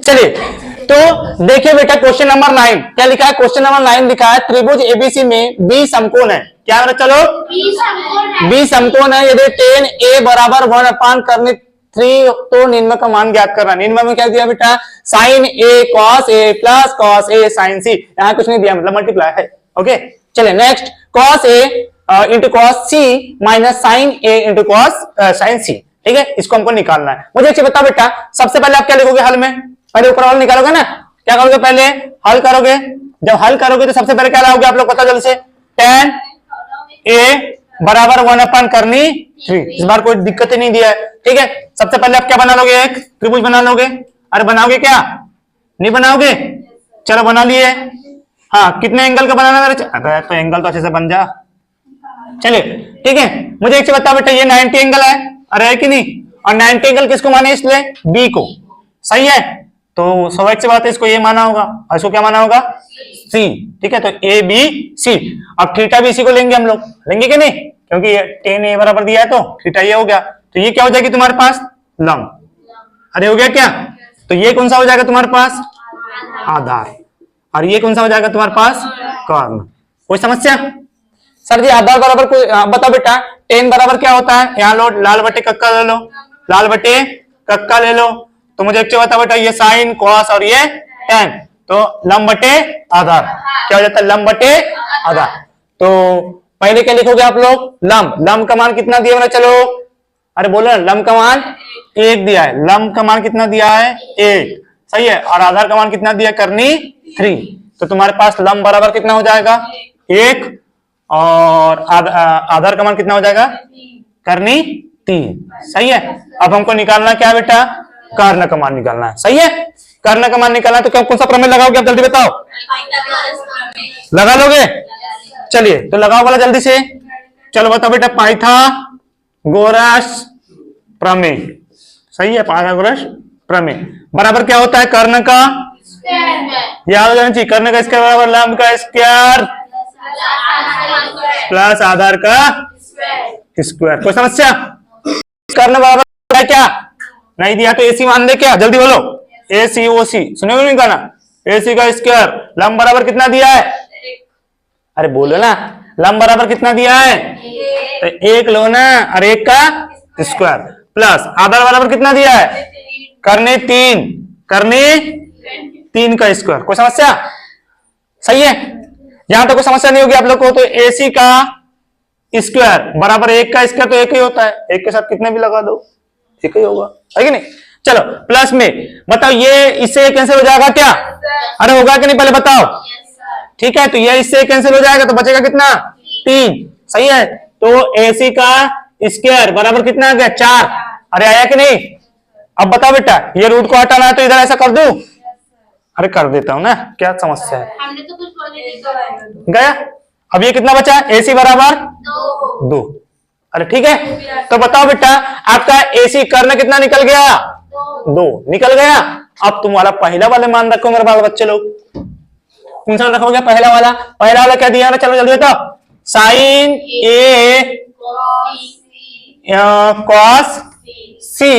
चलिए तो देखिए बेटा क्वेश्चन नंबर 9 क्या लिखा है। क्वेश्चन नंबर 9 लिखा है त्रिभुज एबीसी में बी समकोण है। क्या है चलो बी समकोण है। यदि टेन ए बराबर 1 करने 3 तो निम्न का मान ज्ञात करना। निम्न में क्या दिया बेटा sign A cos A plus cos A sign सी। यहाँ कुछ नहीं दिया मतलब मल्टीप्लाई है। ओके चलिए next cos A into cos C minus sign A into cos sine सी। ठीक है इसको हमको निकालना है। मुझे एक चीज बताओ बेटा सबसे पहले आप क्या लिखोगे हल में। पहले ऊपर वाला निकालोगे ना। क्या करोगे पहले हल करोगे। जब हल करोगे तो सबसे पहले क्या लाओगे आप लोग पता जल्दी से tan ए बराबर 1 करनी 3। इस बार कोई दिक्कत ही नहीं दिया है। ठीक है सबसे पहले आप क्या बना लोगे एक त्रिभुज बना लोगे। अरे बनाओगे क्या नहीं बनाओगे। चलो बना लिए। हाँ कितने एंगल का बनाना मेरे तो एंगल तो अच्छे से बन जा। चलिए ठीक है मुझे एक चीज बताओ बेटा ये 90 एंगल है। अरे है कि नहीं। और 90 एंगल किसको माने इसलिए बी को। सही है तो स्वाभाविक सी बात है इसको ये माना होगा और इसको क्या माना होगा सी। ठीक है तो ए बी सी। अब थीटा भी इसी को लेंगे हम लोग लेंगे कि नहीं क्योंकि टेन ए बराबर दिया है तो थीटा ये हो गया। तो ये क्या हो जाएगी तुम्हारे पास लंब। अरे हो गया क्या। तो ये कौन सा हो जाएगा तुम्हारे पास आधार और ये कौन सा हो जाएगा तुम्हारे पास कर्ण। कोई समस्या सर जी आधार बराबर कोई बताओ बेटा टेन बराबर क्या होता है। यहाँ लो लाल बटे कक्का ले लो लाल बटे कक्का ले लो। तो मुझे एक चीज बताओ बेटा ये साइन कॉस और ये टेन तो लंब बटे आधार क्या हो जाता है लंब बटे आधार। तो पहले क्या लिखोगे आप लोग लंब। लंब का मान कितना दिया मैंने चलो अरे बोलो ना लंब का मान 1 दिया है। लंब का मान कितना दिया है 1 सही है और आधार का मान कितना दिया करनी 3। तो तुम्हारे पास लंब बराबर कितना हो जाएगा 1 और आधार का मान कितना हो जाएगा करनी 3। सही है। अब हमको निकालना क्या बेटा कर्ण का मान निकालना है। सही है कर्ण का मान निकालना है तो क्या कौन सा प्रमेय लगाओगे आप जल्दी बताओ लगा लोगे। चलिए तो लगाओ वाला जल्दी से। चलो बताओ बेटा पाइथागोरस प्रमेय। सही है पाइथागोरस प्रमेय बराबर क्या होता है कर्ण का याद हो जाना चाहिए कर्ण का स्क्वायर बराबर लंब का स्क्वायर प्लस आधार का स्क्वायर। कोई समस्या कर्ण बराबर क्या नहीं दिया तो एसी मान ले क्या जल्दी बोलो ए सी ओ सी सुनोगे नहीं कहना ए सी का स्क्वायर लंब बराबर कितना दिया है। अरे बोलो ना लंब बराबर कितना दिया है तो 1 लो ना और 1 का स्क्वायर प्लस आधार बराबर कितना दिया है करने 3 का स्क्वायर। कोई समस्या सही है यहां तो कोई समस्या नहीं होगी आप लोग को। तो एसी का स्क्वायर बराबर 1 का स्क्वायर तो 1 ही होता है। 1 के साथ कितने भी लगा दो 1 ही होगा है कि नहीं। चलो प्लस में बताओ ये इससे कैंसिल हो जाएगा क्या अरे होगा कि नहीं पहले बताओ। ठीक है तो ये इससे कैंसिल हो जाएगा तो बचेगा कितना 3। सही है तो एसी का स्क्वायर बराबर कितना आ गया 4। अरे आया कि नहीं। अब बताओ बेटा ये रूट को हटाना है तो इधर ऐसा कर दूं। अरे कर देता हूं ना क्या समस्या है हमने तो कुछ गया। अब ये कितना बचा एसी बराबर 2। अरे ठीक है तो बताओ बेटा आपका एसी कर्ण कितना निकल गया 2 निकल गया। अब तुम वाला पहला वाले मान रखो मेरे बाल बच्चे लोग कौन सा रखोगे पहला वाला क्या दिया ना चलो जल्दी बताओ साइन ए कॉस सी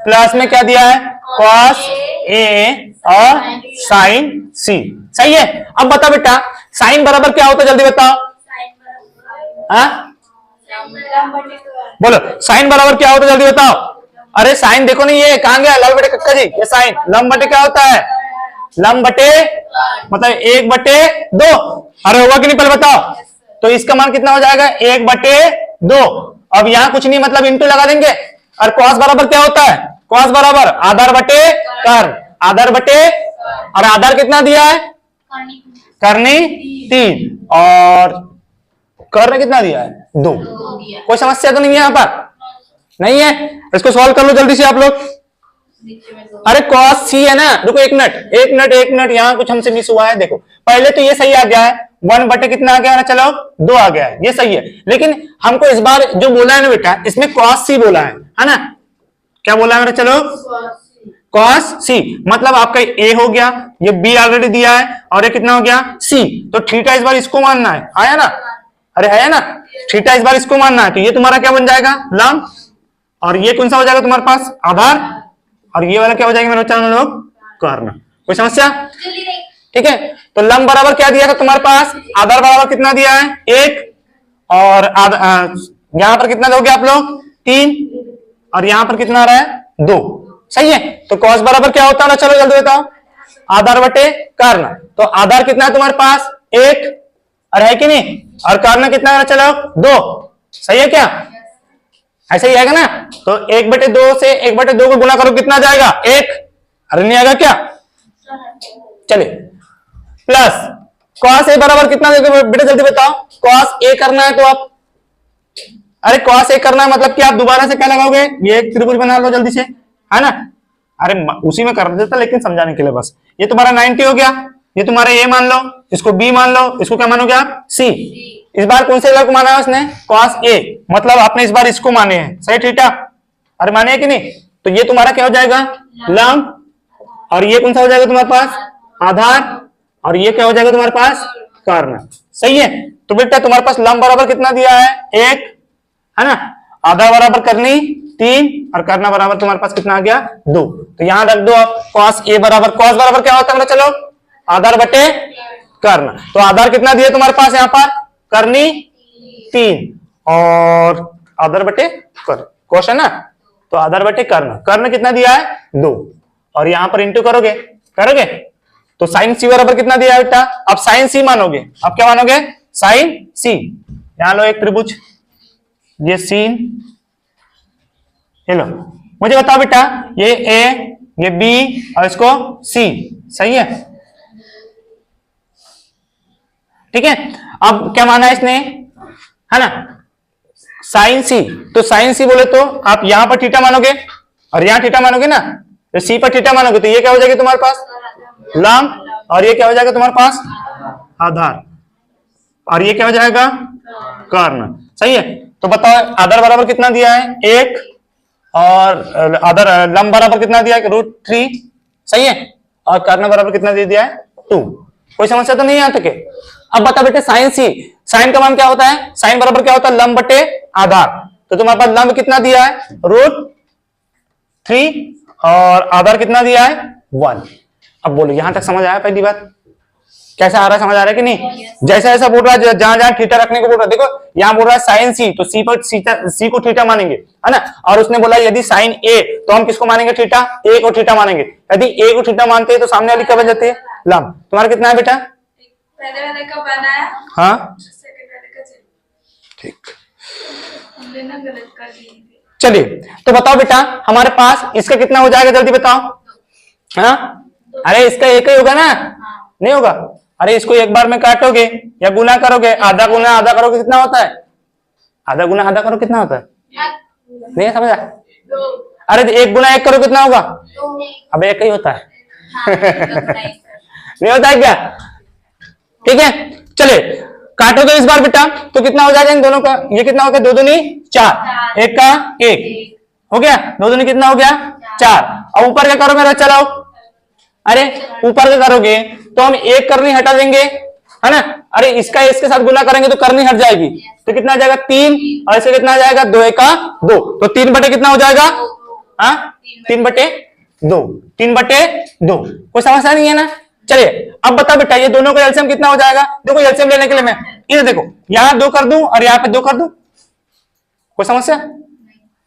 प्लस में क्या दिया है कॉस ए और साइन सी। सही है। अब बताओ बेटा साइन बराबर क्या होता है जल्दी बताओ हाँ बोलो साइन बराबर क्या होता है जल्दी बताओ। अरे साइन देखो नहीं ये कहां गया लाल बटे कक्का जी ये साइन लंब बटे क्या होता है लंब बटे मतलब 1/2। अरे होगा कि नहीं पहले बताओ। तो इसका मान कितना हो जाएगा 1/2। अब यहाँ कुछ नहीं मतलब इंटू लगा देंगे। और कॉस बराबर क्या होता है कॉस बराबर आधार बटे कर्ण आधार बटे और आधार कितना दिया है करनी 3 और कर्ण कितना दिया है 2। कोई समस्या तो नहीं है यहाँ पर नहीं है। इसको सॉल्व कर लो जल्दी से आप लोग। अरे कॉस सी है ना रुको एक मिनट यहाँ कुछ हमसे मिस हुआ है। देखो पहले तो ये सही आ गया है 1 बटे कितना आ गया ना चलो 2 आ गया है ये सही है। लेकिन हमको इस बार जो बोला है ना बेटा इसमें कॉस सी बोला है ना क्या बोला है चलो कॉस सी मतलब आपका ए हो गया ये बी ऑलरेडी दिया है और ये कितना हो गया सी। तो थीटा इस बार इसको मानना है आया ना। अरे है ना थीटा इस बार इसको मानना है तो ये तुम्हारा क्या बन जाएगा लंब और ये कौन सा हो जाएगा तुम्हारे पास आधार और ये वाला क्या हो जाएगा मेरे बच्चों लोग कर्ण। कोई समस्या? ठीक है, तो लंब बराबर क्या दिया था तुम्हारे पास? आधार बराबर कितना दिया है? 1 और यहां पर कितना दोगे आप लोग? 3 और यहां पर कितना आ रहा है? 2। सही है, तो कॉस बराबर क्या होता है? चलो जल्दी बताओ। आधार बटे कर्ण। तो आधार कितना है तुम्हारे पास? 1 और है कि नहीं, और कर्ण कितना है? चलो 2। सही है क्या? ऐसा ही आएगा ना। तो 1/2 से 1/2 को गुना करो, कितना जाएगा? 1। अरे नहीं आएगा क्या? चलिए, प्लस कॉस ए बराबर कितना देते बेटा? जल्दी बताओ। कॉस ए करना है तो आप, अरे कॉस ए करना है मतलब कि आप दोबारा से क्या लगाओगे? ये एक त्रिभुज बना लो जल्दी से, है ना। अरे उसी में कर देता, लेकिन समझाने के लिए बस। ये तुम्हारा 90 हो गया, ये तुम्हारा ए मान लो, इसको बी मान लो, इसको क्या मानोगे आप? सी। इस बार कौन से को माना है उसने? कॉस ए, मतलब आपने इस बार इसको माने हैं। सही थीटा, अरे माने है कि नहीं? तो ये तुम्हारा क्या हो जाएगा? लंब। और ये कौन सा हो जाएगा तुम्हारे पास? आधार। और ये क्या हो जाएगा तुम्हारे पास? कर्ण। सही है, तो बेटा तुम्हारे पास लंब बराबर कितना दिया है? 1, है ना। आधार बराबर करनी 3 और कर्ण बराबर तुम्हारे पास कितना आ गया? 2। तो यहां रख दो आप कॉस ए बराबर, कॉस बराबर क्या होता है? चलो आधार बटे कर्ण। तो आधार कितना दिया तुम्हारे पास? यहां पर करनी 3 और आधार बटे कर्ण, कोश है ना। तो आधार बटे कर्ण, कर्ण कितना दिया है? 2 और यहां पर इंटू करोगे, करोगे तो साइन सी बराबर कितना दिया है बेटा? अब साइन सी मानोगे। अब क्या मानोगे? साइन सी। यहां लो एक त्रिभुज, ये सीन, ये लो। मुझे बताओ बेटा, ये ए, ये बी और इसको सी। सही है, ठीक है। अब क्या माना है इसने, है ना, साइन सी। तो साइन सी बोले तो आप यहां पर थीटा मानोगे और यहां थीटा मानोगे ना। तो सी पर थीटा मानोगे तो ये क्या हो जाएगा तुम्हारे पास? लंब। और ये क्या हो जाएगा तुम्हारे पास? आधार। और ये क्या हो जाएगा? कर्ण। सही है, तो बताओ आधार बराबर कितना दिया है? 1 और आधार लंब बराबर कितना दिया है? √3। सही है, और कर्ण बराबर कितना दे दिया है? 2। कोई समस्या तो नहीं यहां तक है। अब बता बेटे साइन सी, साइन का मान क्या होता है? साइन बराबर क्या होता है? लंब बटे आधार। तो तुम्हारे पास लंब कितना दिया है? √3 और आधार कितना दिया है? 1। अब बोलो यहां तक समझ आया? पहली बात कैसा आ रहा है? समझ आ रहा है कि नहीं? जैसा ऐसा बोल रहा है, जहां जहां थीटा रखने को बोल रहा है, देखो यहां बोल रहा है साइन सी, तो सी पर सी को थीटा मानेंगे, है ना। और उसने बोला यदि साइन ए, तो हम किसको मानेंगे? थीटा, ए को थीटा मानेंगे। यदि ए को थीटा मानते हैं तो सामने वाली क्या बन जाती है? लंब। तुम्हारा कितना है बेटा? पहले वाले का बनाया, हाँ सेकंड वाले का चल, ठीक। हमने ना गलत कर दी। चलिए, तो बताओ बेटा हमारे पास इसका कितना हो जाएगा? जल्दी बताओ। हाँ, अरे इसका एक ही होगा ना? नहीं होगा। अरे इसको एक बार में काटोगे या गुना करोगे, आधा गुना आधा करोगे, कितना होता है? आधा गुना आधा करो कितना होता है? नहीं समझा? अरे 1 गुना 1 करो कितना होगा? अब एक ही होता है। नहीं होता है क्या? ठीक है, चले काटोगे इस बार बेटा तो कितना हो जाएगा इन दोनों का? ये कितना हो गया? 2 दूनी 4, 1 का 1 हो गया, 2 दूनी कितना हो गया? 4। अब ऊपर क्या करो मेरा? चलाओ। अरे ऊपर क्या करोगे तो हम 1 करनी हटा देंगे, है ना। अरे इसका इसके साथ गुना करेंगे तो करनी हट जाएगी, तो कितना आ जाएगा? 3 और ऐसे कितना आ जाएगा? 2 1 का 2, तो 3 बटे कितना हो जाएगा? हाँ 3/2, 3/2। कोई समस्या नहीं है ना। चलिए अब बता बेटा ये दोनों का एलसीएम कितना हो जाएगा? देखो एलसीएम लेने के लिए मैं इधर देखो यहां 2 कर दूं और यहां पे 2 कर दूं, कोई समस्या?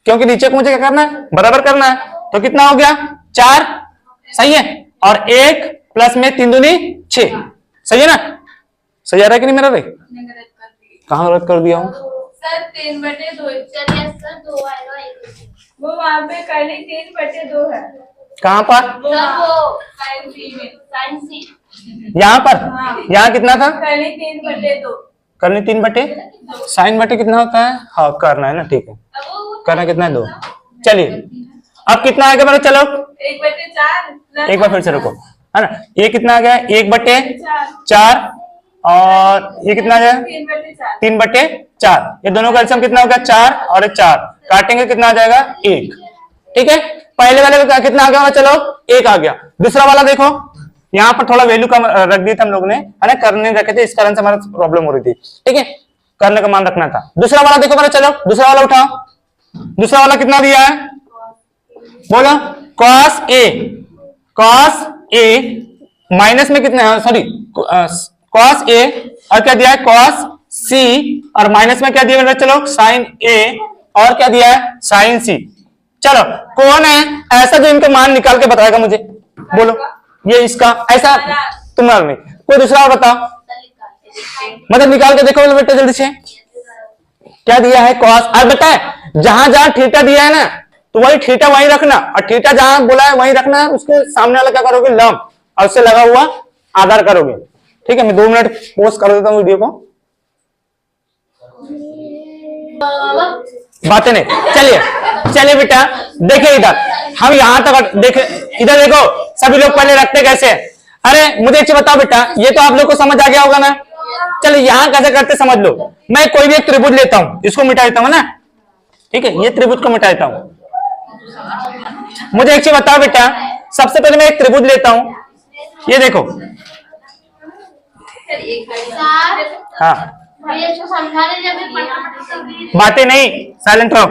क्योंकि नीचे को मुझे क्या करना है? बराबर करना है। तो कितना हो गया? 4। सही है, और 1 प्लस में 3 दूनी 6। सही है ना? सही आ रहा है कि नहीं मेरा? भाई गलत कर दी कहां गलत कर दिया हूं? सर। 3/2 चलिए सर, 2 आएगा, 1 वो वहां पे करनी 3/2 है। कहां पर? वो साइन सी में, साइन सी यहां पर। यहां कितना था? करनी 3/2, करनी 3 बटे साइन बटे कितना होता है? हाँ करना है ना, ठीक है। करना कितना है? 2। चलिए अब कितना आ गया मेरा? चलो 1/4 एक बार फिर से रुको, है ना। ये कितना आ गया? 1/4 और ये कितना आ गया? 3/4 3/4। ये दोनों का एलसीएम कितना हो गया? 4 और 4 काटेंगे कितना आ जाएगा? 1। ठीक है, पहले वाले का कितना आ गया? चलो 1 आ गया। दूसरा वाला देखो, यहाँ पर थोड़ा वैल्यू कम रख दी था हम लोग ने, है ना, करने रखे थे, इस कारण से हमारा प्रॉब्लम हो रही थी। ठीक है, करने का मान रखना था। दूसरा वाला देखो मेरा, चलो दूसरा वाला उठाओ। दूसरा वाला कितना दिया है? बोलो। cos A, cos A minus में कितना, सॉरी कॉस ए, और क्या दिया है कॉस सी, और माइनस में क्या दिया बेटा चलो साइन ए, और क्या दिया है साइन सी। चलो कौन है ऐसा जो इनके मान निकाल के बताएगा मुझे, बोलो ये इसका ऐसा, तुम्हारा नहीं कोई दूसरा और बताओ, मतलब निकाल के देखो बोलो बेटा जल्दी से। क्या दिया है कॉस, अब बेटा जहां जहां थीटा दिया है ना तो वही थीटा वहीं रखना, और थीटा जहां बोला है वहीं रखना, उसके सामने वाला क्या करोगे लंब, और उससे लगा हुआ आधार करोगे। ठीक है, मैं 2 मिनट पोस्ट कर देता हूं वीडियो को, बातें नहीं। चलिए बेटा देखिए इधर, हम यहां तक देखे, इधर देखो सभी लोग पहले रखते कैसे। अरे मुझे एक चीज बताओ बेटा, ये तो आप लोग को समझ आ गया होगा ना। चलो यहां कैसे करते समझ लो, मैं कोई भी एक त्रिभुज लेता हूं, इसको मिटा देता हूं ना, ठीक है, ये त्रिभुज को मिटा देता हूं। मुझे एक चीज बताओ बेटा, सबसे पहले मैं एक त्रिभुज लेता हूं, ये देखो, हाँ बातें नहीं, साइलेंट रहो,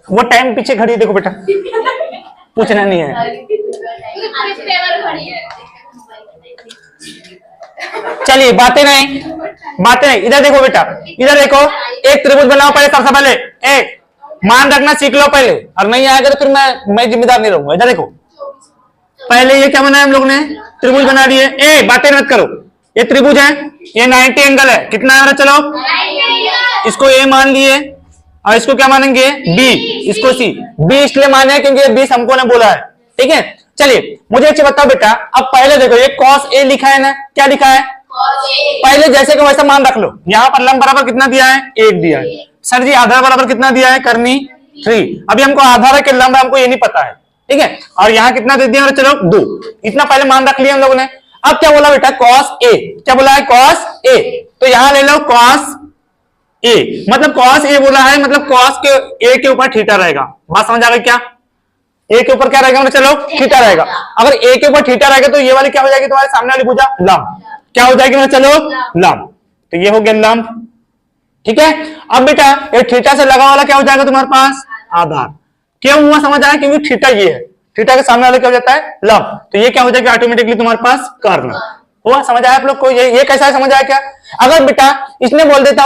वो टाइम पीछे खड़ी है देखो बेटा, पूछना नहीं है। चलिए बातें नहीं, इधर देखो बेटा, इधर देखो, एक त्रिभुज बनाओ पहले, सबसे पहले एक मान रखना सीख लो पहले, और नहीं आएगा तो फिर मैं जिम्मेदार नहीं रहूंगा। इधर देखो पहले ये क्या बनाया हम लोग ने, त्रिभुज बना दिए। ए बातें मत करो, ये त्रिभुज है, ये 90 एंगल है, कितना है चलो, इसको ए मान लिए, और इसको क्या मानेंगे बी, इसको सी। बी इसलिए माने क्योंकि बी हमको ने बोला है, ठीक है। चलिए मुझे एक चीज बताओ बेटा, अब पहले देखो ये कॉस ए लिखा है ना, क्या लिखा है, पहले जैसे को वैसा मान रख लो। यहाँ पर लंब बराबर कितना दिया है, 1 दिया है। सर जी आधार बराबर कितना दिया है, करनी 3। अभी हमको आधार है कि लंब हमको ये नहीं पता है, ठीक है। और यहाँ कितना दे दिया चलो 2, इतना पहले मान रख लिया हम लोगों ने। अब क्या बोला बेटा कॉस ए, क्या बोला है कॉस ए, तो यहां ले लो कॉस ए, मतलब कॉस ए बोला है, मतलब कॉस के ए के ऊपर थीटा रहेगा। बात समझ आ गई क्या, ए के ऊपर क्या रहेगा मतलब चलो थीटा रहेगा। अगर ए के ऊपर थीटा रहेगा तो ये वाली क्या हो जाएगी तुम्हारे सामने वाली भुजा लंब, क्या हो जाएगी मतलब चलो लंब, तो ये हो गया लंब, ठीक है। अब बेटा ये थीटा से लगा वाला क्या हो जाएगा तुम्हारे पास आधार, क्यों हुआ समझ आया, क्योंकि थीटा ये है, थीटा के सामने वाला क्या हो जाता है लंब, तो ये क्या हो जाएगा ऑटोमेटिकली तुम्हारे पास कर्ण हुआ। समझ आया आप लोग को, ये कैसा है समझ आया क्या। अगर बेटा इसने बोल देता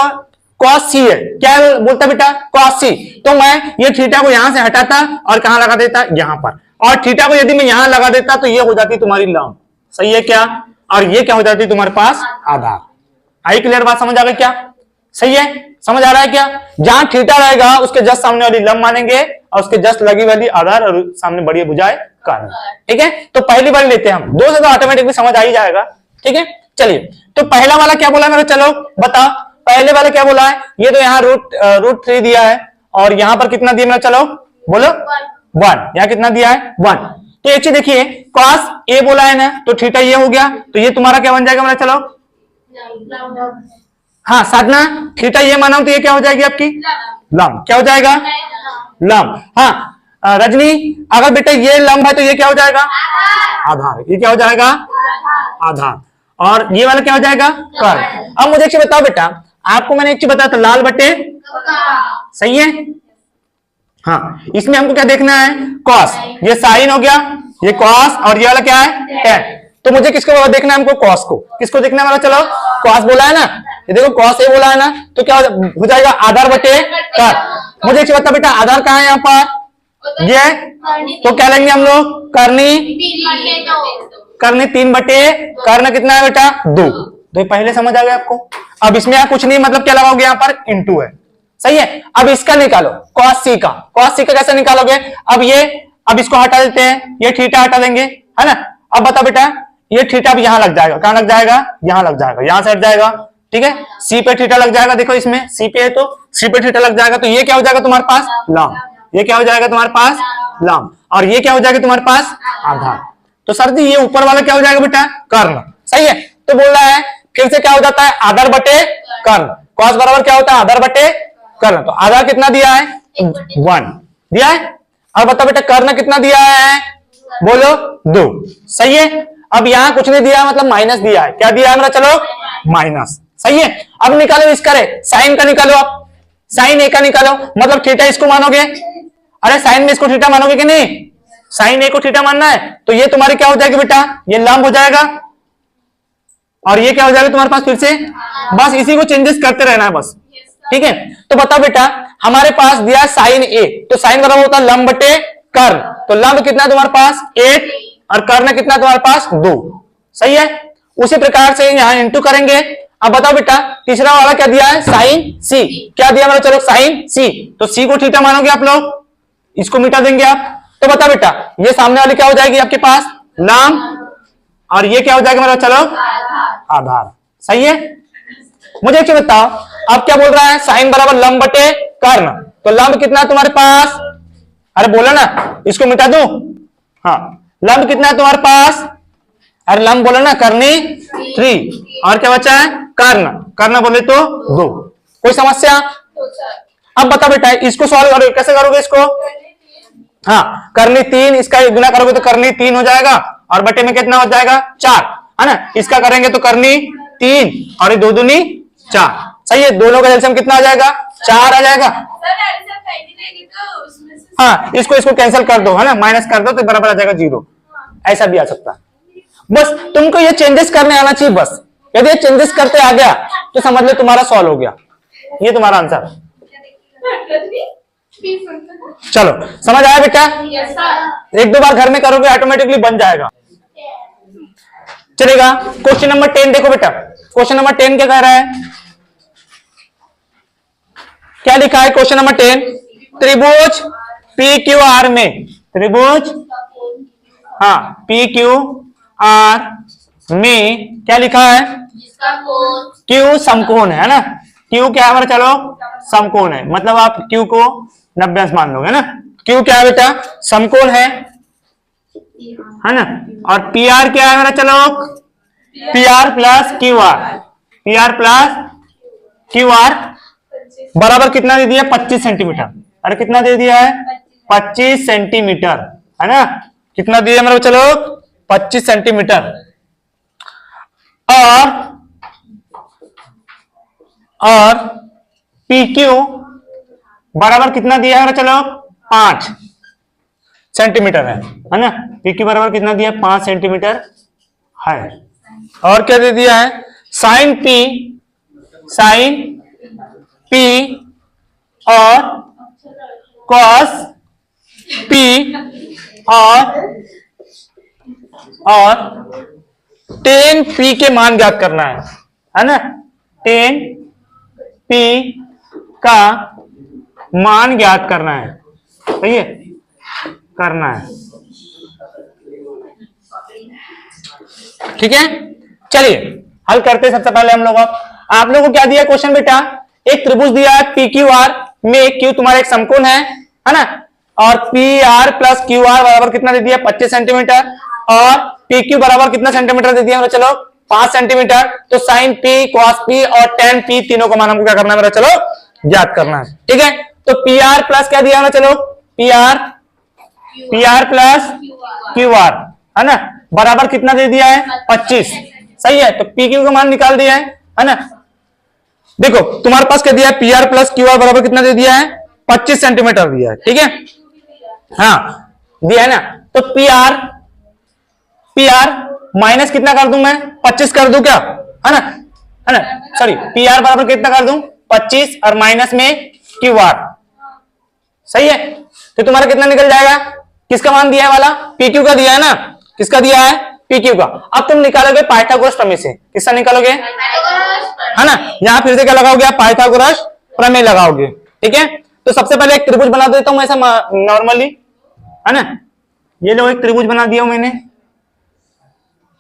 cos c है, क्या बोलता बेटा cos c, तो मैं ये थीटा को यहां से हटाता और कहां लगा देता यहां पर, और थीटा को यदि मैं यहां लगा देता तो ये हो जाती तुम्हारी लंब, सही है क्या, और ये क्या हो जाती तुम्हारे पास आधार। आई क्लियर बात समझ आ गई क्या, सही है, समझ आ रहा है क्या। जहां थीटा रहेगा उसके जस्ट सामने वाली लंब मानेंगे, और उसके जस्ट लगी वाली आधार, और सामने बड़ी भुजाएं कर्ण, ठीक है। तो पहली बार लेते हैं हम, 2 से तो ऑटोमेटिकली समझ आ ही जाएगा, ठीक है। चलिए तो पहला वाला क्या बोला मेरे, चलो बता पहले वाला क्या बोला है, ये तो यहाँ रूट 3 दिया है, और यहां पर कितना दिया मेरा, चलो बोलो 1, यहाँ कितना दिया है 1। तो एक चीज देखिए cos a बोला है ना, तो थीटा ये हो गया, तो ये तुम्हारा क्या बन जाएगा मेरा, चलो हाँ साधना, थीटा ये माना तो ये क्या हो जाएगी आपकी लंब, क्या हो जाएगा लंब। हाँ रजनी अगर बेटा ये लंब है तो ये क्या हो जाएगा आधार, ये क्या हो जाएगा आधार, और ये वाला क्या हो जाएगा कर्ण। अब मुझे एक चीज बताओ बेटा, आपको मैंने एक चीज बताया था लाल बटे, सही है। हाँ इसमें हमको क्या देखना है कॉस, ये साइन हो गया, ये कॉस, और ये वाला क्या है टेन। तो मुझे किसको देखना है, हमको कॉस को, किसको देखना है, चलो कॉस बोला है ना, ये देखो कॉस ए बोला है ना, तो क्या हो जाएगा आधार बटे कर्ण। मुझे एक चीज बता बेटा आधार कहाँ है यहाँ पर, ये तो क्या लेंगे हम लोग करनी 3 बटे कर्ण कितना है बेटा 2, तो पहले समझ आ गया आपको। अब इसमें यहाँ कुछ नहीं, मतलब क्या लगाओगे यहाँ पर इंटू है, सही है। अब इसका निकालो cos c का, cos c का कैसे निकालोगे, अब इसको हटा देते हैं, ये थीटा हटा देंगे है ना। अब बता बेटा ये थीटा अब यहाँ लग जाएगा, कहां लग जाएगा, यहाँ लग जाएगा, यहाँ से हट जाएगा, ठीक है। c पे थीटा लग जाएगा, देखो इसमें c पे है तो c पे थीटा लग जाएगा, तो ये क्या हो जाएगा तुम्हारे पास लंब, ये क्या हो जाएगा तुम्हारे पास लंब, और ये क्या हो जाएगा तुम्हारे पास आधार। तो सर जी ये ऊपर वाला क्या हो जाएगा बेटा कर्ण, सही है। तो बोल रहा है फिर से क्या हो जाता है आधार बटे कर्ण, कॉस बराबर क्या होता है आधार बटे कर्ण, तो आधार कितना दिया है 1 दिया है। अब बता बेटा कर्ण कितना दिया है, बोलो 2, सही है। अब यहाँ कुछ नहीं दिया मतलब माइनस दिया है, क्या दिया है मेरा, चलो माइनस, सही है। अब निकालो इसका साइन का निकालो, आप साइन ए का निकालो, मतलब थीटा इसको मानोगे, अरे साइन में इसको थीटा मानोगे कि नहीं, साइन ए को थीटा मानना है, तो ये तुम्हारी क्या हो जाएगी बेटा, ये लंब हो जाएगा, और ये क्या हो जाएगा तुम्हारे पास फिर से, बस इसी को चेंजेस करते रहना है बस। ठीक है, तो बताओ बेटा, हमारे पास दिया साइन ए, तो साइन बराबर होता है लंब बटे कर्ण, तो लंब कितना है तुम्हारे पास 8 और कर्ण कितना है तुम्हारे पास 2। सही है, उसी प्रकार से यहां इंटू करेंगे। अब बताओ बेटा, तीसरा वाला क्या दिया है, साइन सी, क्या दिया हमारा, चलो साइन सी, तो सी को थीटा मानोगे आप लोग, इसको मिटा देंगे आप। तो बताओ बेटा, ये सामने वाली क्या हो जाएगी आपके पास, लंब, और ये क्या हो जाएगा हमारा, चलो आधार। सही है, मुझे एक चीज बताओ, अब क्या बोल रहा है, साइन बराबर लंब बटे कर्ण, तो लंब कितना है तुम्हारे पास, अरे बोलो ना, इसको मिटा दूं, हाँ लंब कितना है तुम्हारे पास, अरे लंब बोलो ना, कर्णी 3, और क्या बचा है, कर्ण, कर्ण बोले तो 2। कोई समस्या। अब बता बेटा, इसको सॉल्व करोगे, कैसे करोगे इसको, हाँ कर्णी 3, इसका गुना करोगे तो कर्णी 3 हो जाएगा, और बटे में कितना हो जाएगा 4, है ना, इसका करेंगे तो कर्णी 3 और ये 2 दूनी 4। सही है, दोनों का एलसीएम कितना आ जाएगा, 4 आ जाएगा। हाँ, इसको कैंसिल कर दो, है ना, माइनस कर दो तो बराबर आ जाएगा 0, ऐसा भी आ सकता है। बस तुमको ये चेंजेस करने आना चाहिए बस, यदि ये चेंजेस करते आ गया तो समझ लो तुम्हारा सॉल्व हो गया, ये तुम्हारा आंसर। चलो समझ आया बेटा, एक दो बार घर में करोगे ऑटोमेटिकली बन जाएगा, चलेगा। क्वेश्चन नंबर 10 देखो बेटा, क्वेश्चन नंबर 10 क्या कह रहा है, क्या लिखा है क्वेश्चन नंबर 10, त्रिभुज पी क्यू आर में, त्रिभुज हाँ पी क्यू आर में क्या लिखा है, क्यू समकोण है ना, क्यू क्या है हमारा, चलो समकोण है, मतलब आप क्यू को 90 अंश मान लोगे ना, क्यू क्या है बेटा, समकोण है ना, और पी आर क्या है मेरा, चलो P R plus Q R, P R plus Q R बराबर कितना दे दिया, 25 सेंटीमीटर, अरे कितना दे दिया है, 25 सेंटीमीटर, है ना, कितना दिया मेरा, चलो 25 सेंटीमीटर, और पी क्यू बराबर कितना दिया है, चलो 5 सेंटीमीटर है ना, पी क्यू बराबर कितना दिया, 5 सेंटीमीटर है, और क्या दे दिया है, साइन पी और कॉस पी और टेन पी के मान ज्ञात करना है ना, टेन पी का मान ज्ञात करना है, सही है, करना है, ठीक है। चलिए हल करते हैं। सबसे पहले हम लोग आप लोगों को क्या दिया क्वेश्चन बेटा, एक त्रिभुज दिया है पी क्यू आर में, क्यू तुम्हारा एक समकोण है ना, और P R plus Q R बराबर कितना दे दिया, 25 सेंटीमीटर, और पी क्यू बराबर कितना सेंटीमीटर दे दिया, चलो 5 सेंटीमीटर, तो साइन पी कॉस पी और टेन पी तीनों का मान हमको क्या करना है, चलो ज्ञात करना है, ठीक है। तो पी आर प्लस क्या दिया, चलो P R plus Q R, है ना, बराबर कितना दे दिया है, 25, सही है, तो पी क्यू का मान निकाल दिया है ना। देखो तुम्हारे पास क्या दिया है, P R plus Q R बराबर कितना दे दिया है, 25 सेंटीमीटर दिया है, ठीक है, हाँ दिया है ना, तो पी आर माइनस कितना कर दूं मैं, 25 कर दूं क्या, है ना, सॉरी पी आर बराबर कितना कर दूं, 25 और माइनस में क्यू आर, सही है, तो तुम्हारा कितना निकल जाएगा, किसका मान दिया है वाला, पी क्यू का दिया है ना, किसका दिया है, पी क्यू का। अब तुम निकालोगे पाइथागोरस प्रमेय से, किसका निकालोगे, है ना, यहां फिर से क्या लगाओगे आप, पाइथागोरस प्रमेय लगाओगे, ठीक है। तो सबसे पहले एक त्रिभुज बना देता हूं ऐसा नॉर्मली, है ना, ये लो एक त्रिभुज बना दिया हूं मैंने,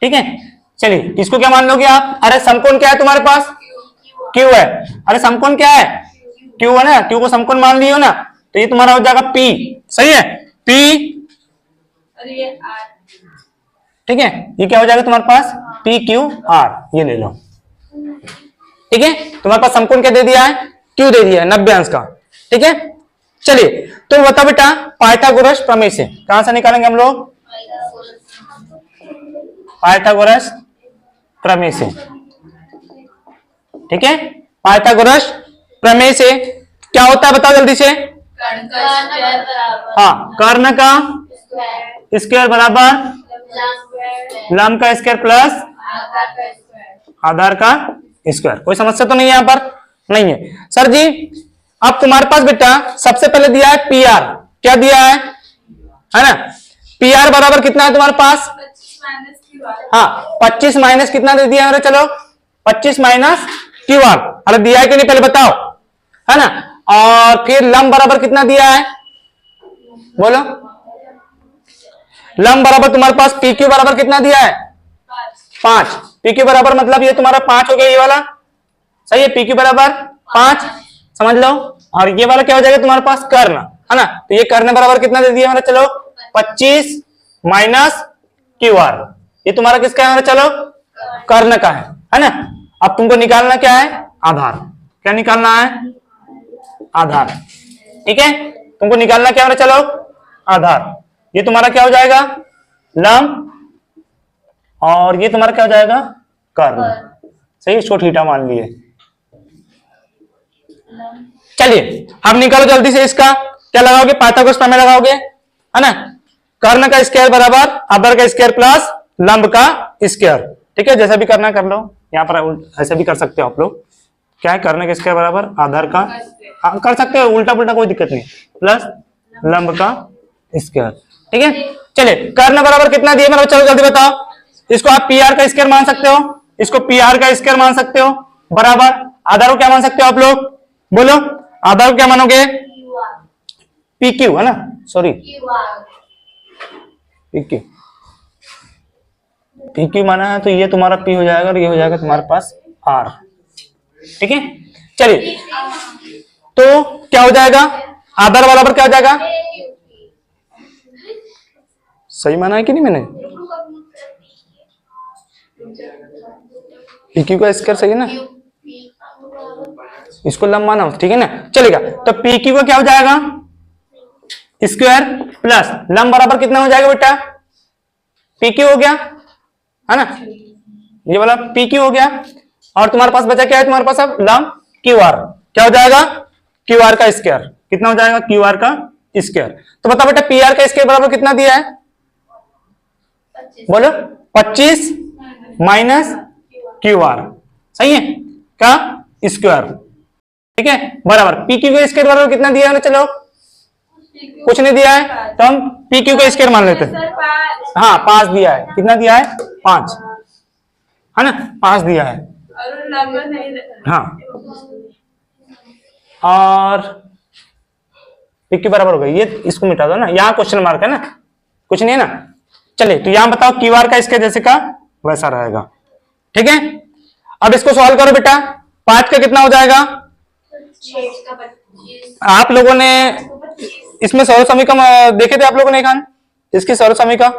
ठीक है। चलिए इसको क्या मान लोगे आप, अरे समकोण क्या है तुम्हारे पास, क्यू है, अरे समकोण क्या है, क्यू है ना, क्यू को समकोण मान लियो ना, तो ये तुम्हारा हो जाएगा पी, सही है, पी, ठीक है, ये क्या हो जाएगा तुम्हारे पास, पी क्यू आर, ये ले लो, ठीक है। तुम्हारे पास समकोण क्या दे दिया है, क्यू दे दिया है 90 अंश का, ठीक है। चलिए तो बताओ बेटा, पाइथागोरस प्रमेय से कहां से निकालेंगे हम लोग, पाइथागोरस प्रमेय से, ठीक है। पाइथागोरस प्रमेय से क्या होता है बताओ जल्दी से, कर्ण का स्क्वायर बराबर हाँ, कर्ण का स्क्वायर स्क्वायर बराबर लंब लंब का स्क्वायर प्लस आकार का स्क्वायर। आधार का स्क्वायर। कोई समस्या तो नहीं है यहाँ पर? नहीं है सर जी। अब तुम्हारे पास बेटा सबसे पहले दिया है पी आर, क्या दिया है ना? पी आर बराबर कितना है तुम्हारे पास? 25 माइनस क्यू आर। हाँ, 25 माइनस कितना दे दिया है? चलो 25 माइनस क्यू आर। अरे दिया है कि नहीं पहले बताओ, है ना? और फिर लंब बराबर कितना दिया है? बोलो। लंब बराबर तुम्हारे पास पी क्यू बराबर कितना दिया है? 5। पी क्यू बराबर मतलब ये तुम्हारा 5 हो गया, ये वाला सही है। पी क्यू बराबर 5 समझ लो। और ये वाला क्या हो जाएगा तुम्हारे पास? कर्ण, है ना? तो ये कर्ण बराबर कितना दे दिया हमारा? चलो 25 माइनस क्यू आर। ये तुम्हारा किसका है हमारा? चलो कर्ण का है ना? अब तुमको निकालना क्या है? आधार। क्या निकालना है? आधार। ठीक है, तुमको निकालना क्या है? चलो आधार। ये तुम्हारा क्या हो जाएगा? लंब। और ये तुम्हारा क्या हो जाएगा? कर्ण। सही, इसको थीटा मान लिए। चलिए अब निकालो जल्दी से इसका। क्या लगाओगे? पाइथागोरस प्रमेय लगाओगे, है ना? कर्ण का स्क्वायर बराबर आधार का स्क्वायर प्लस लंब का स्क्वायर। ठीक है, जैसा भी करना कर लो। यहाँ पर ऐसे भी कर सकते हो आप लोग। क्या है? कर्ण का स्क्वायर बराबर आधार का, कर सकते हो उल्टा पुल्टा, कोई दिक्कत नहीं, प्लस लंब का स्क्वायर। ठीक है, चलिए कर्ण बराबर कितना दिया मतलब? चलो जल्दी बताओ। इसको आप पी आर का स्क्वायर मान सकते हो, इसको पी आर का स्क्वायर मान सकते हो, बराबर आधार को क्या मान सकते हो आप लोग? बोलो, आधार को क्या मानोगे? पी क्यू, है ना? Sorry, P Q. P Q माना है तो ये तुम्हारा पी हो जाएगा और ये हो जाएगा तुम्हारे पास आर। ठीक है, चलिए तो क्या हो जाएगा? आधार बराबर क्या हो जाएगा? सही माना है कि नहीं मैंने? पी क्यू का स्क्वायर सही है ना? इसको लंब माना, ठीक है ना? चलेगा। तो पी क्यू का क्या हो जाएगा? स्क्वायर प्लस लंब बराबर कितना हो जाएगा बेटा? पी क्यू हो गया, है ना? ये वाला पी क्यू हो गया। और तुम्हारे पास बचा क्या है तुम्हारे पास? अब लंब क्यू आर। क्या हो जाएगा? क्यू आर का स्क्वायर। कितना हो जाएगा? क्यू आर का स्क्वायर। तो बताओ बेटा पी आर का स्क्वायर बराबर कितना दिया है? बोलो, 25 माइनस क्यू आर। सही है, का स्क्वायर। ठीक है, बराबर पी क्यू का स्क्वायर बराबर कितना दिया है? चलो कुछ नहीं दिया है तो हम पी क्यू का स्क्वायर मान लेते हैं। हाँ 5 दिया है। कितना दिया है? 5, है ना? 5 दिया है। और नंबर नहीं हाँ, और पी क्यू बराबर हो गया। ये इसको मिटा दो ना, यहाँ क्वेश्चन मार्क है ना, कुछ नहीं है ना। चलिए तो यहां बताओ क्यू आर का स्क्वायर जैसे का वैसा रहेगा। ठीक है, अब इसको सॉल्व करो बेटा। 5 का कितना हो जाएगा? आप लोगों ने इसमें सर्व समीकरण देखे थे आप लोगों ने खान? इसकी सर्व समीकरण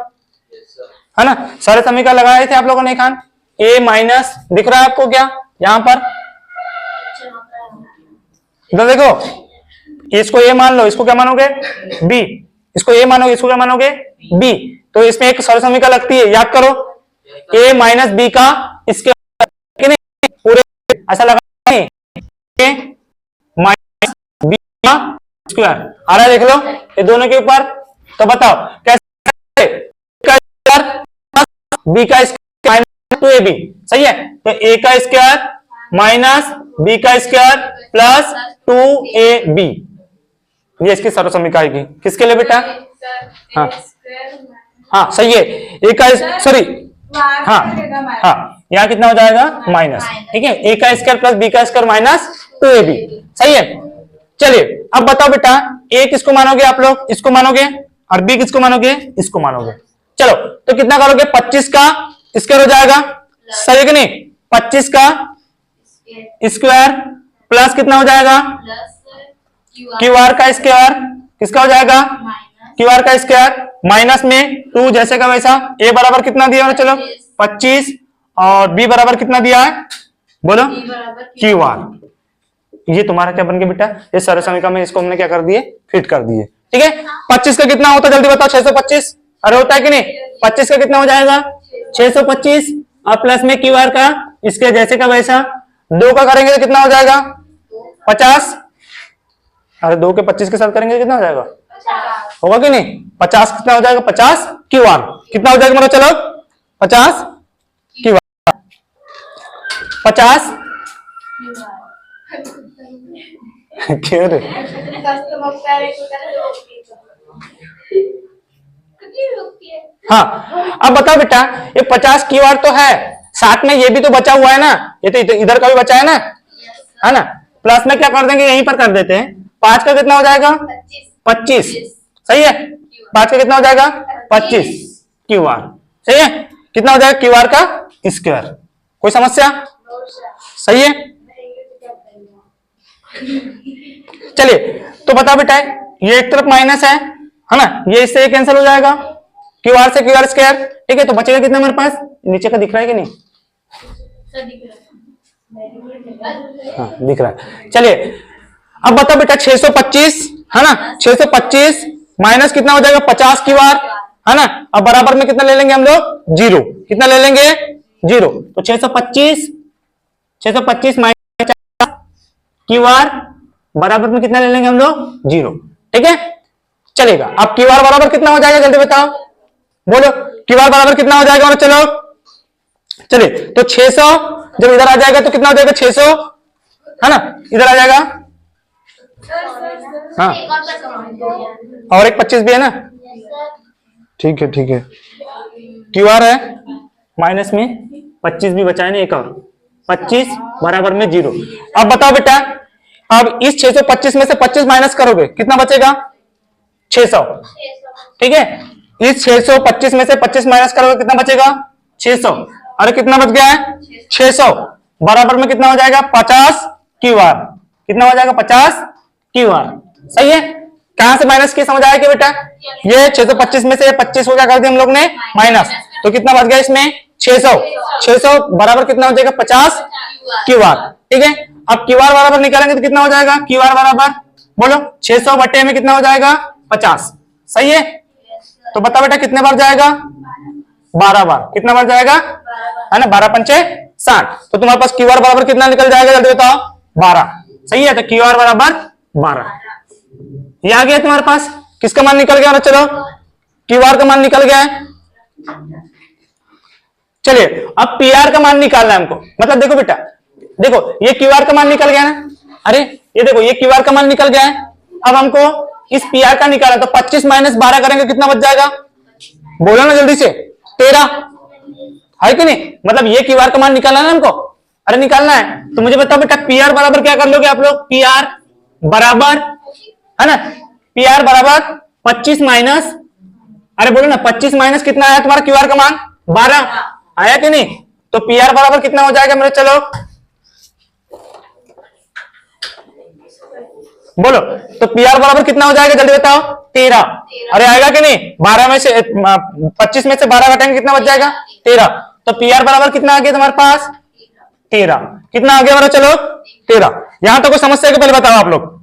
है ना? सर्व समीकरण लगाए थे आप लोगों ने खान। ए माइनस दिख रहा है आपको क्या यहां पर? इधर देखो, इसको ए मान लो, इसको क्या मानोगे? बी। इसको ए मानोगे, इसको क्या मानोगे? बी। तो इसमें एक सर्व समीकरण लगती है, याद करो। ए माइनस बी का इसके पूरे ऐसा लगा ए माइनस बी का स्क्वायर आ रहा है, देख लो ये दोनों के ऊपर। तो बताओ कैसे? बी का स्क्वायर माइनस 2ab। सही है, तो ए का स्क्वायर माइनस बी का स्क्वायर प्लस 2ab। ये इसकी सर्व समीकरण आएगी। किसके लिए बेटा? हाँ हाँ सही है। ए का सॉरी, हाँ हाँ, यहाँ कितना हो जाएगा? माइनस। ठीक है, ए का स्क्वायर प्लस बी का स्क्वायर माइनस 2ab। सही है। चलिए अब बताओ बेटा, ए किसको मानोगे आप लोग? इसको मानोगे। और बी किसको मानोगे? इसको मानोगे। चलो तो कितना करोगे? 25 का स्क्वायर हो जाएगा, सही है कि नहीं? 25 का स्क्वायर प्लस कितना हो जाएगा? क्यू आर का स्क्वायर। किसका हो जाएगा? क्यू आर का स्क्वायर माइनस में 2 जैसे का वैसा। ए बराबर कितना दिया है? चलो 25। और बी बराबर कितना दिया है? बोलो, क्यू आर। ये तुम्हारा क्या बन गया बेटा? ये सर्व समीकरण में इसको हमने क्या कर दिए? फिट कर दिए। ठीक है, 25 का कितना होता है जल्दी बताओ? 625। अरे होता है कि नहीं? 25 का कितना हो जाएगा? 625 और प्लस में क्यू आर का इसके जैसे का वैसा 2 का करेंगे तो कितना हो जाएगा? 50। अरे 2 के 25 के साथ करेंगे कितना हो जाएगा? होगा कि नहीं? 50 कितना हो जाएगा? 50 क्यू आर कितना हो जाएगा मेरा? चलो 50 क्यू आर 50 क्यों रे? हाँ अब बताओ बेटा, ये 50 क्यू आर तो है, साथ में ये भी तो बचा हुआ है ना, ये तो इधर का भी बचा है ना? प्लस में क्या कर देंगे, यहीं पर कर देते हैं। 5 का कितना हो जाएगा? 25 सही है। 5 का कितना हो जाएगा? 25 क्यू आर सही है। कितना हो जाएगा क्यू आर का स्क्वायर? कोई समस्या? सही है। चलिए तो बताओ बेटा, ये एक तरफ माइनस है ना, ये इससे कैंसिल हो जाएगा, क्यू आर से क्यू आर स्क्वायर। ठीक है, तो बचेगा कितना मेरे पास? नीचे का दिख रहा है कि नहीं? हाँ दिख रहा है। चलिए अब बताओ बेटा, 625 है ना, 625 माइनस कितना हो जाएगा? 50 क्यू आर है ना। अब बराबर में कितना ले लेंगे हम लोग? 0। कितना ले लेंगे? 0। तो 625 माइनस क्यू आर बराबर में कितना ले लेंगे हम लोग? 0। ठीक है, चलेगा। अब क्यू आर बराबर कितना हो जाएगा, जल्दी बताओ, बोलो क्यू आर बराबर कितना हो जाएगा? चलो चलिए, तो 600 जब इधर आ जाएगा तो कितना हो जाएगा? 600 है ना, इधर आ जाएगा। हाँ और एक 25 भी है ना। ठीक है ठीक है, क्यू आर है माइनस में 25 भी बचा है ना, एक और 25 बराबर में 0। अब बताओ बेटा, अब इस 625 में से 25 माइनस करोगे कितना बचेगा? 600। ठीक है, इस 625 में से 25 माइनस करोगे कितना बचेगा? 600। अरे कितना बच गया है? 600 बराबर में कितना हो जाएगा? 50 क्यू आर। कितना हो जाएगा? 50 क्यू आर। सही है। कहां से माइनस किया समझ आया कि बेटा? ये 625 में से 25 को क्या कर दिया हम लोग ने? माइनस। तो कितना बच गया इसमें? 600। 600 बराबर कितना हो जाएगा? 50 क्यू आर। ठीक है, अब क्यू आर बराबर निकालेंगे तो कितना हो जाएगा? क्यू आर बराबर बोलो 600 बटे में कितना हो जाएगा? 50। सही है। तो बता बेटा कितने बार जाएगा? 12 बार। कितना बार जाएगा है ना? 12 पंचे 60। तो तुम्हारे पास क्यू आर बराबर कितना निकल जाएगा, जल्दी बताओ? 12। सही है, तो क्यू आर बराबर 12। ये आ गया तुम्हारे पास। किसका मान निकल गया? चलो क्यू आर का मान निकल गया है। चलिए अब पी आर का मान निकालना है हमको। मतलब देखो बेटा, देखो ये क्यू आर का मान निकल गया ना, अरे ये देखो ये क्यू आर का मान निकल गया है। अब हमको इस पी आर का निकालना, तो 25 माइनस 12 करेंगे कितना बच जाएगा? बोलो ना जल्दी से। 13 है कि नहीं? मतलब ये क्यू आर का मान निकालना है हमको। अरे निकालना है तो मुझे बताओ बेटा, पी आर बराबर क्या कर लोगे आप लोग? पी आर बराबर है ना, पी आर बराबर 25 माइनस, अरे बोलो ना 25 माइनस कितना आया तुम्हारा क्यू आर का मान? 12 आया कि नहीं? तो पी आर बराबर कितना हो जाएगा मेरे? चलो बोलो, तो पी आर बराबर कितना हो जाएगा, जल्दी बताओ? 13। अरे आएगा कि नहीं? 12 में से 25 में से 12 घटाएंगे कितना बच जाएगा? 13। तो पी आर बराबर कितना आ गया तुम्हारे पास? 13। कितना आ गया मेरा? चलो 13। यहां तो कोई समस्या के पहले बताओ आप लोग?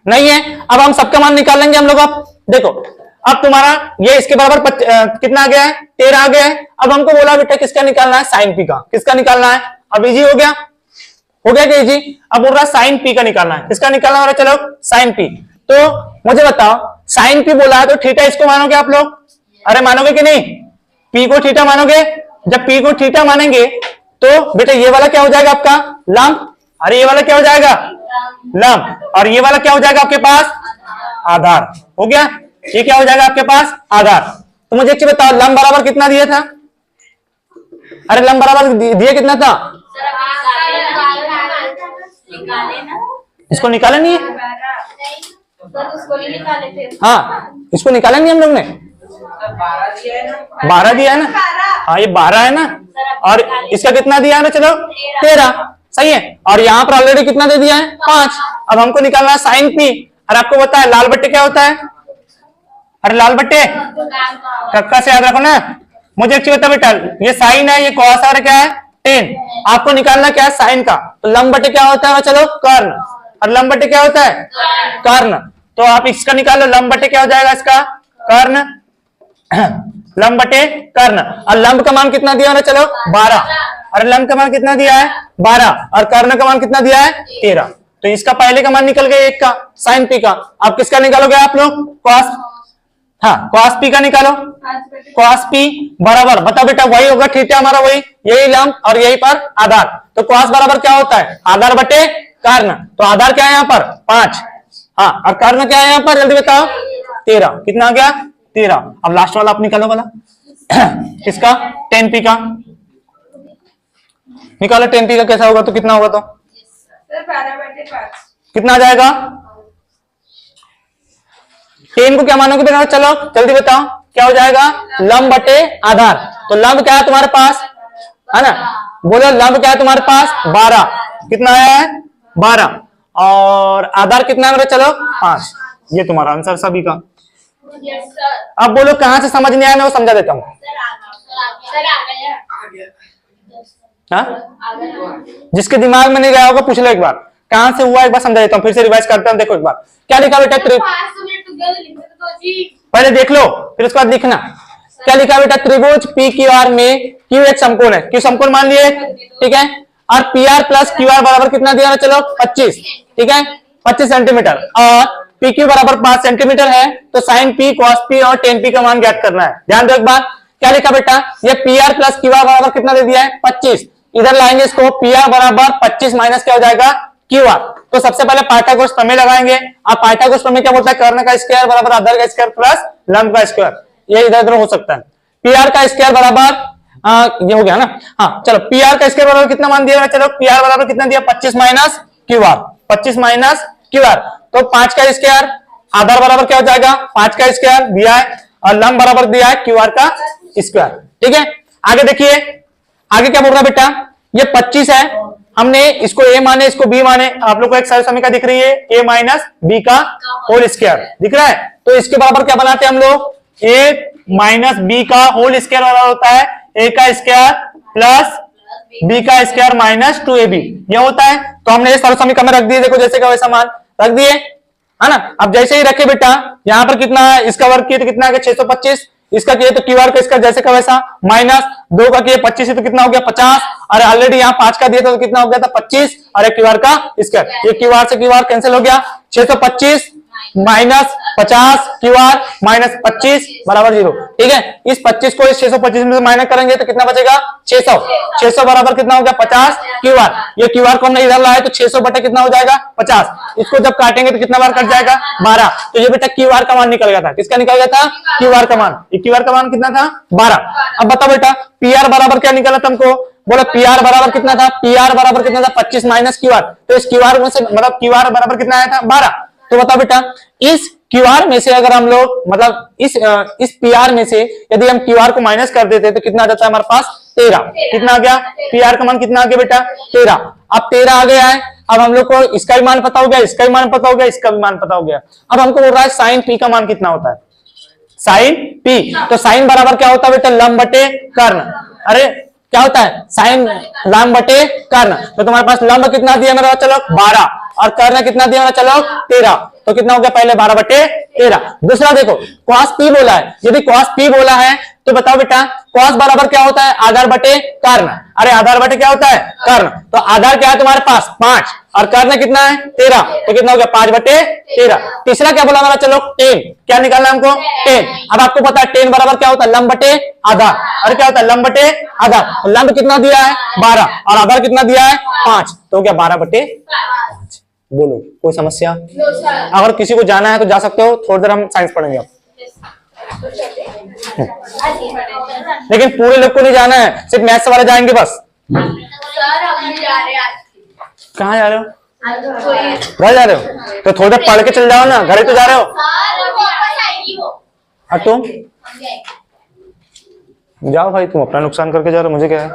नहीं है। अब हम सबका मान निकाल लेंगे हम लोग। अब देखो, अब तुम्हारा ये इसके बराबर कितना आ गया है? 13 आ गया है। अब हमको बोला बेटा किसका निकालना है? साइन पी का। किसका निकालना है? अब इजी हो गया क्या इजी? अब बोल रहा है साइन पी का निकालना है। किसका निकालना है? चलो साइन पी। तो मुझे बताओ, साइन पी बोला है तो थीटा इसको मानोगे आप लोग? अरे मानोगे कि नहीं? पी को थीटा मानोगे? जब पी को थीटा मानेंगे तो बेटा ये वाला क्या हो जाएगा आपका? लंब। अरे ये वाला क्या हो जाएगा? लंब। और ये वाला क्या हो जाएगा आपके पास? आधार। हो गया? ये क्या हो जाएगा आपके पास? आधार। तो मुझे एक चीज बताओ, लंब बराबर कितना दिया था? अरे लंब बराबर दिया कितना था? इसको निकाला नहीं है? हाँ इसको निकाला नहीं हम लोग ने? 12 दिया है ना। हाँ ये 12 है ना, और इसका कितना दिया है ना? चलो 13। सही है। और यहाँ पर ऑलरेडी कितना दे दिया है? 5। अब हमको निकालना है साइन पी। और आपको पता है लाल बट्टे क्या होता है? अरे लाल बट्टे कक्का से याद रखो ना। मुझे एक चीज बता बेटा, ये साइन है, ये कॉस है, क्या है? टेन। आपको निकालना क्या है? साइन का। तो लंब बटे क्या होता है? चलो कर्ण। और लंब बटे क्या होता है? कर्ण। तो आप इसका निकाल लो, लंब बटे क्या हो जाएगा इसका? कर्ण। लंब बटे कर्ण। और लंब का मान कितना दिया है? चलो 12। और लंब का मान कितना दिया है? 12। और कर्ण का मान कितना दिया है? 13। तो इसका पहले का मान निकल गया 1 का साइन पी का। अब किसका निकालोगे आप लोग? कॉस, हाँ कॉस पी का निकालो। 5 बटे कॉस पी बराबर, बताओ बेटा वही होगा थीटा हमारा, वही यही लंब और यही पर आधार। तो कॉस बराबर क्या होता है? आधार बटे कर्ण। तो आधार क्या है यहाँ पर? 5, हाँ और कर्ण क्या है यहाँ पर? जल्दी बताओ 13। कितना आ गया? 13। अब लास्ट वाला आप निकालो वाला इसका tan पी का निकालो। tan पी का कैसा होगा? तो कितना होगा? तो सर 12 बटे 5 कितना आ जाएगा? tan को क्या मानोगे बेटा? चलो जल्दी बताओ क्या हो जाएगा? लंब बटे आधार। तो लंब क्या है तुम्हारे पास, है ना? बोलो लंब क्या है तुम्हारे पास? 12। कितना आया है? 12। और आधार कितना है मेरा? चलो 5। ये तुम्हारा आंसर सभी का। Yes sir. अब बोलो कहां से समझ नहीं आया, मैं वो समझा देता हूँ। सर आ गया। हाँ? जिसके दिमाग में नहीं गया होगा पूछ लो एक बार कहां से हुआ, एक बार समझा देता हूँ, फिर से रिवाइज करते हैं। देखो एक बार क्या लिखा बेटा? पहले देख लो फिर उसके बाद लिखना। क्या लिखा बेटा? त्रिभुज पी क्यू आर में क्यू एक समकोण है। क्यू समकोण मान लिए, ठीक है। और P R plus Q R बराबर कितना दिया? चलो 25, ठीक है 25 सेंटीमीटर। और पी क्यू बराबर 5 सेंटीमीटर है। तो साइन पी, कॉस पी और टेन पी का मान ज्ञात करना है। ध्यान दो एक बार क्या लिखा बेटा? ये P R plus Q R बराबर कितना दे दिया है? 25। इधर लाएंगे इसको, पी आर बराबर 25 माइनस क्या हो जाएगा? Q R. तो सबसे पहले पाइथागोरस प्रमेय लगाएंगे। अब पाइथागोरस प्रमेय क्या बोलता है? कर्ण का स्क्वायर बराबर आधार का स्क्वायर प्लस लंब का स्क्वायर। ये इधर उधर हो सकता है। पी आर का स्क्वायर बराबर ये हो गया ना। हाँ चलो पी आर का स्क्वायर बराबर कितना मान दिया? चलो पी आर बराबर कितना दिया? 25 minus Q R. 25 minus Q R तो 5 का स्क्वायर। आधार बराबर क्या हो जाएगा? 5 का स्क्वायर दिया है और लंब बराबर दिया है क्यू आर का स्क्वायर, ठीक है। आगे देखिए आगे क्या बोल रहा है बेटा? ये 25 है, हमने इसको a माने इसको b माने। आप लोग को एक सरल समीकरण दिख रही है a माइनस बी का होल स्क्वायर दिख रहा है। तो इसके बराबर क्या बनाते हैं हम लोग? a माइनस बी का होल स्क्वायर बराबर होता है a का स्क्वायर प्लस b का स्क्वायर माइनस 2ab, ये होता है। तो हमने ये सरल समीकरण में रख दिए, देखो जैसे का वैसा मान रख दिए, है ना। अब जैसे ही रखे बेटा यहाँ पर कितना है? इसका वर्ग किए तो कितना आ गया? 625। इसका किए तो क्यू आर का इसका जैसे का वैसा माइनस 2 का किए 25 है तो कितना हो गया? 50। अरे ऑलरेडी यहाँ 5 का दिया था तो कितना हो गया था? 25। अरे क्यू आर का स्क्वायर, ये क्यू आर से क्यू आर कैंसिल हो गया। 625 माइनस 50 क्यू आर माइनस 25 बराबर 0, ठीक है। इस 25 को इस 625 में से माइनस करेंगे तो कितना बचेगा? 600। 600 बराबर कितना हो गया? 50 क्यू आर। ये क्यू आर को हमने इधर लाया तो 600 बटे कितना हो जाएगा? 50। इसको जब काटेंगे तो कितना बार कट जाएगा? 12। तो ये बेटा क्यू आर का मान निकल गया था। किसका निकल गया था? क्यू आर का मान। ये क्यू आर का मान कितना था? 12। अब बताओ बेटा पी आर बराबर क्या निकला था हमको? बोलो पी आर बराबर कितना था? पी आर बराबर कितना था? 25 माइनस क्यू आर। तो इस क्यू आर में से मतलब क्यू आर बराबर कितना आया था? 12। तो बताओ बेटा इस क्यू आर में से अगर हम लोग मतलब इस पी आर में से यदि हम क्यू आर को माइनस कर देते तो कितना आ जाता है हमारे पास? 13। कितना आ गया? पी आर का मान कितना आ गया बेटा? 13। अब 13 आ गया है। अब हम लोग को इसका भी मान पता हो गया, इसका भी मान पता हो गया, इसका भी मान पता हो गया। अब हमको बोल रहा है साइन पी का मान कितना होता है? Sign P. तो साइन बराबर क्या होता है बेटा? लंब बटे कर्ण। अरे क्या होता है? साइन लंब बटे कर्ण। तो तुम्हारे पास लंब कितना दिया मेरा? चलो 12 और कर्ण कितना दिया मेरा? चलो 13। तो कितना हो गया? पहले 12 बटे 13। दूसरा देखो cos p बोला है। यदि cos p बोला है तो बताओ बेटा cos बराबर क्या होता है? आधार बटे कर्ण। अरे आधार बटे क्या होता है? कर्ण। तो आधार क्या है तुम्हारे पास? 5 और कर्ण कितना है? 13। तो कितना हो गया? 5 बटे 13। तीसरा क्या बोला मेरा? चलो 10। क्या निकालना है हमको? 10। अब आपको पता है 10 बराबर क्या होता है? लंब बटे आधार। अरे क्या होता है? लंब बटे आधार। तो लंब कितना दिया है? 12 और आधार कितना दिया है? 5। तो क्या 12 बटे 5। बोलो कोई समस्या? अगर किसी को जाना है तो जा सकते हो, थोड़ी देर हम साइंस पढ़ेंगे अब। लेकिन पूरे लोग को नहीं जाना है, सिर्फ मैथ्स वाले जाएंगे बस। कहाँ जा रहे हो? घर जा रहे हो तो थोड़ी देर पढ़ के चल जाओ ना, घर ही तो जा रहे हो। और तुम जाओ भाई, तुम अपना नुकसान करके जा रहे हो, मुझे क्या है।